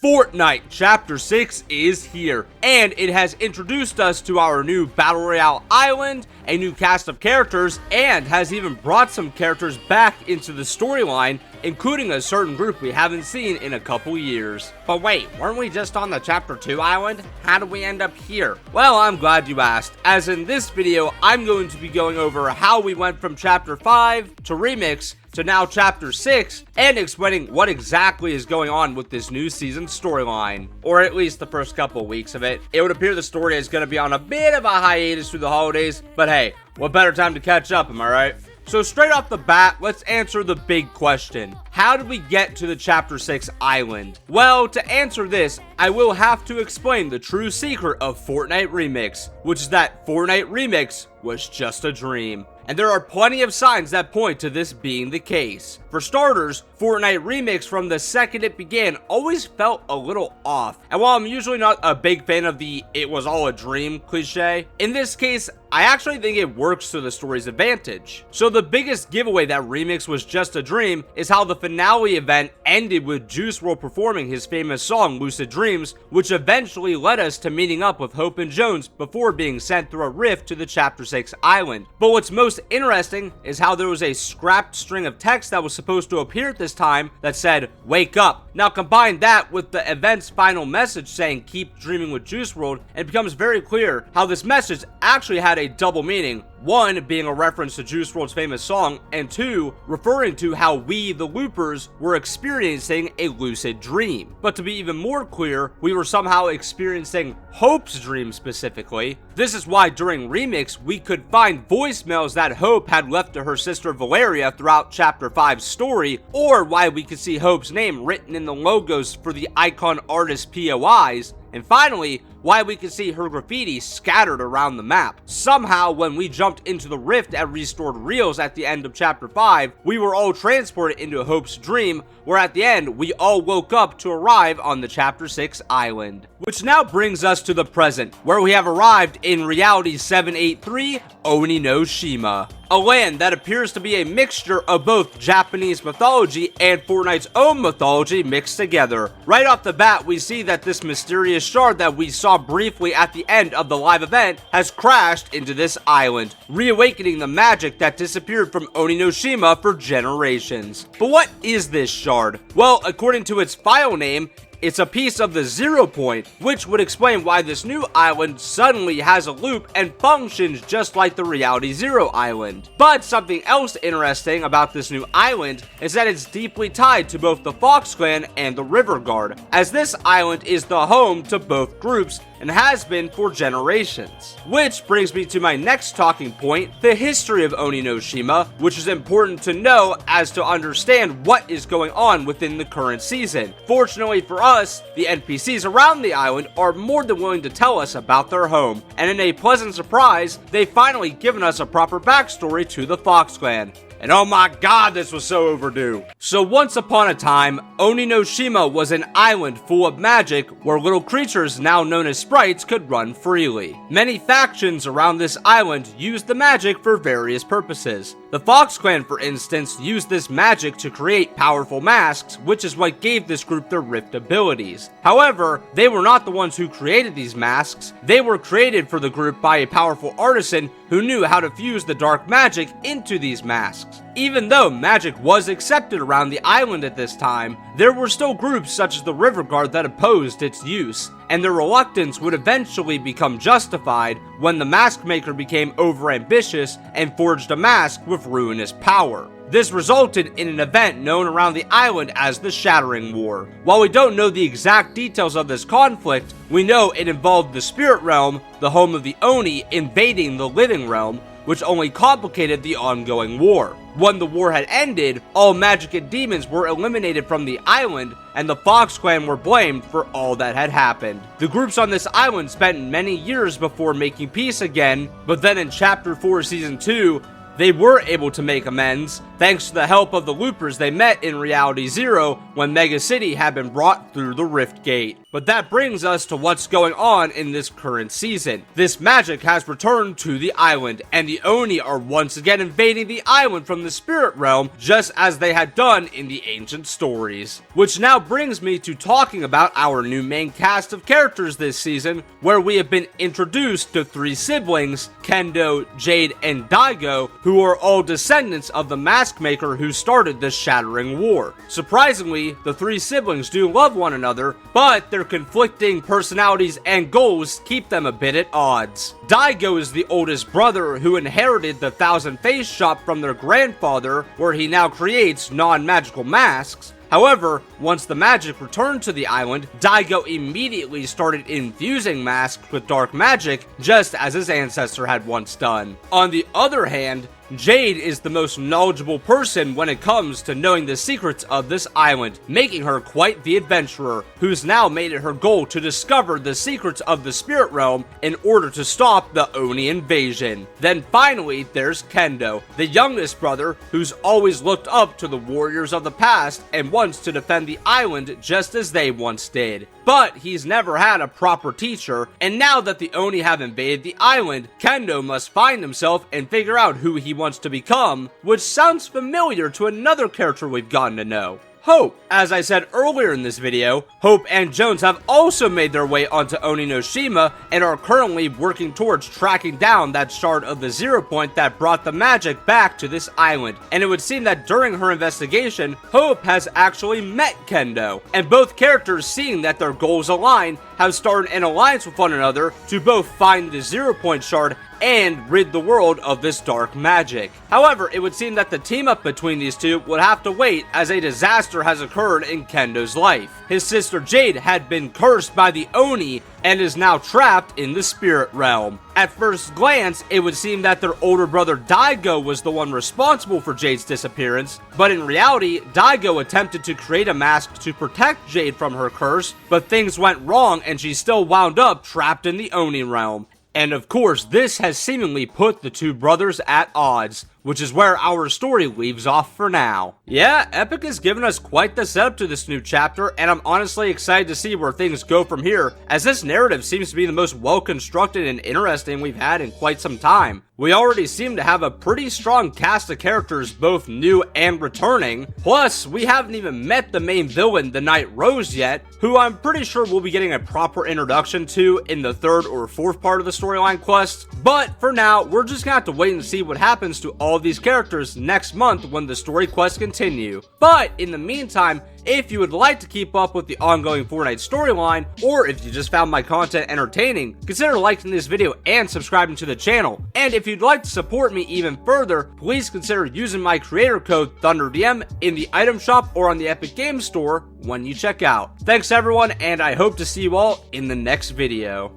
Fortnite Chapter 6 is here, and it has introduced us to our new Battle Royale island, a new cast of characters, and has even brought some characters back into the storyline, including a certain group we haven't seen in a couple years. But wait, weren't we just on the Chapter 2 island? How did we end up here? Well, I'm glad you asked, as in this video, I'm going to be going over how we went from Chapter 5 to Remix to now Chapter 6, and explaining what exactly is going on with this new season storyline, or at least the first couple weeks of it. It would appear the story is going to be on a bit of a hiatus through the holidays, but hey, what better time to catch up, am I right? So straight off the bat, let's answer the big question. How did we get to the Chapter 6 island? Well, to answer this, I will have to explain the true secret of Fortnite Remix, which is that Fortnite Remix was just a dream. And there are plenty of signs that point to this being the case. For starters, Fortnite Remix from the second it began always felt a little off. And while I'm usually not a big fan of the "it was all a dream" cliche, in this case, I actually think it works to the story's advantage. So the biggest giveaway that Remix was just a dream is how the finale event ended with Juice WRLD performing his famous song Lucid Dreams, which eventually led us to meeting up with Hope and Jones before being sent through a rift to the Chapter 6 island. But what's most interesting is how there was a scrapped string of text that was supposed to appear at this time that said, "Wake up." Now combine that with the event's final message saying "Keep dreaming with Juice WRLD," and it becomes very clear how this message actually had a double meaning. One, being a reference to Juice WRLD's famous song, and two, referring to how we, the loopers, were experiencing a lucid dream. But to be even more clear, we were somehow experiencing Hope's dream specifically. This is why during Remix, we could find voicemails that Hope had left to her sister Valeria throughout Chapter 5's story, or why we could see Hope's name written in the logos for the icon artist POIs, and finally, why we could see her graffiti scattered around the map. Somehow, when we jumped into the rift at Restored Reels at the end of Chapter 5, we were all transported into Hope's dream, where at the end, we all woke up to arrive on the Chapter 6 island. Which now brings us to the present, where we have arrived in Reality 783, Oni no Shima. A land that appears to be a mixture of both Japanese mythology and Fortnite's own mythology mixed together. Right off the bat, we see that this mysterious shard that we saw briefly at the end of the live event has crashed into this island, reawakening the magic that disappeared from Oni no Shima for generations. But what is this shard? Well, according to its file name, it's a piece of the 0 point, which would explain why this new island suddenly has a loop and functions just like the Reality 0 island. But something else interesting about this new island is that it's deeply tied to both the Fox Clan and the River Guard, as this island is the home to both groups and has been for generations. Which brings me to my next talking point, the history of Oni no Shima, which is important to know as to understand what is going on within the current season. Fortunately for us, the NPCs around the island are more than willing to tell us about their home, and in a pleasant surprise, they've finally given us a proper backstory to the Fox Clan. And oh my god, this was so overdue. So once upon a time, Oni no Shima was an island full of magic where little creatures now known as sprites could run freely. Many factions around this island used the magic for various purposes. The Fox Clan, for instance, used this magic to create powerful masks, which is what gave this group their rift abilities. However, they were not the ones who created these masks. They were created for the group by a powerful artisan who knew how to fuse the dark magic into these masks. Even though magic was accepted around the island at this time, there were still groups such as the River Guard that opposed its use, and their reluctance would eventually become justified when the mask maker became overambitious and forged a mask with ruinous power. This resulted in an event known around the island as the Shattering War. While we don't know the exact details of this conflict, we know it involved the Spirit Realm, the home of the Oni, invading the Living Realm, which only complicated the ongoing war. When the war had ended, all magic and demons were eliminated from the island, and the Fox Clan were blamed for all that had happened. The groups on this island spent many years before making peace again, but then in Chapter 4 Season 2, they were able to make amends, thanks to the help of the loopers they met in Reality Zero when Mega City had been brought through the Rift Gate. But that brings us to what's going on in this current season. This magic has returned to the island, and the Oni are once again invading the island from the spirit realm, just as they had done in the ancient stories. Which now brings me to talking about our new main cast of characters this season, where we have been introduced to 3 siblings, Kendo, Jade, and Daigo, who are all descendants of the mask maker who started the Shattering War. Surprisingly, the 3 siblings do love one another, but their conflicting personalities and goals keep them a bit at odds. Daigo is the oldest brother who inherited the Thousand Face shop from their grandfather, where he now creates non-magical masks. However, once the magic returned to the island, Daigo immediately started infusing masks with dark magic, just as his ancestor had once done. On the other hand, Jade is the most knowledgeable person when it comes to knowing the secrets of this island, making her quite the adventurer, who's now made it her goal to discover the secrets of the spirit realm in order to stop the Oni invasion. Then finally, there's Kendo, the youngest brother who's always looked up to the warriors of the past and wants to defend the island just as they once did. But he's never had a proper teacher, and now that the Oni have invaded the island, Kendo must find himself and figure out who he wants to become, which sounds familiar to another character we've gotten to know, Hope. As I said earlier in this video, Hope and Jones have also made their way onto Oninoshima and are currently working towards tracking down that shard of the 0 point that brought the magic back to this island. And it would seem that during her investigation, Hope has actually met Kendo, and both characters, seeing that their goals align, have started an alliance with one another to both find the 0 point shard and rid the world of this dark magic. However, it would seem that the team up between these two would have to wait, as a disaster has occurred in Kendo's life. His sister Jade had been cursed by the Oni and is now trapped in the spirit realm. At first glance, it would seem that their older brother Daigo was the one responsible for Jade's disappearance, but in reality, Daigo attempted to create a mask to protect Jade from her curse, but things went wrong and she still wound up trapped in the Oni realm. And of course, this has seemingly put the two brothers at odds, which is where our story leaves off for now. Yeah, Epic has given us quite the setup to this new chapter, and I'm honestly excited to see where things go from here, as this narrative seems to be the most well-constructed and interesting we've had in quite some time. We already seem to have a pretty strong cast of characters, both new and returning. Plus, we haven't even met the main villain, the Night Rose, yet, who I'm pretty sure we'll be getting a proper introduction to in the 3rd or 4th part of the storyline quest. But for now, we're just gonna have to wait and see what happens to all these characters next month when the story quests continue. But in the meantime, if you would like to keep up with the ongoing Fortnite storyline, or if you just found my content entertaining, consider liking this video and subscribing to the channel. And if you'd like to support me even further, please consider using my creator code ThunderDM in the item shop or on the Epic Games Store when you check out. Thanks everyone, and I hope to see you all in the next video.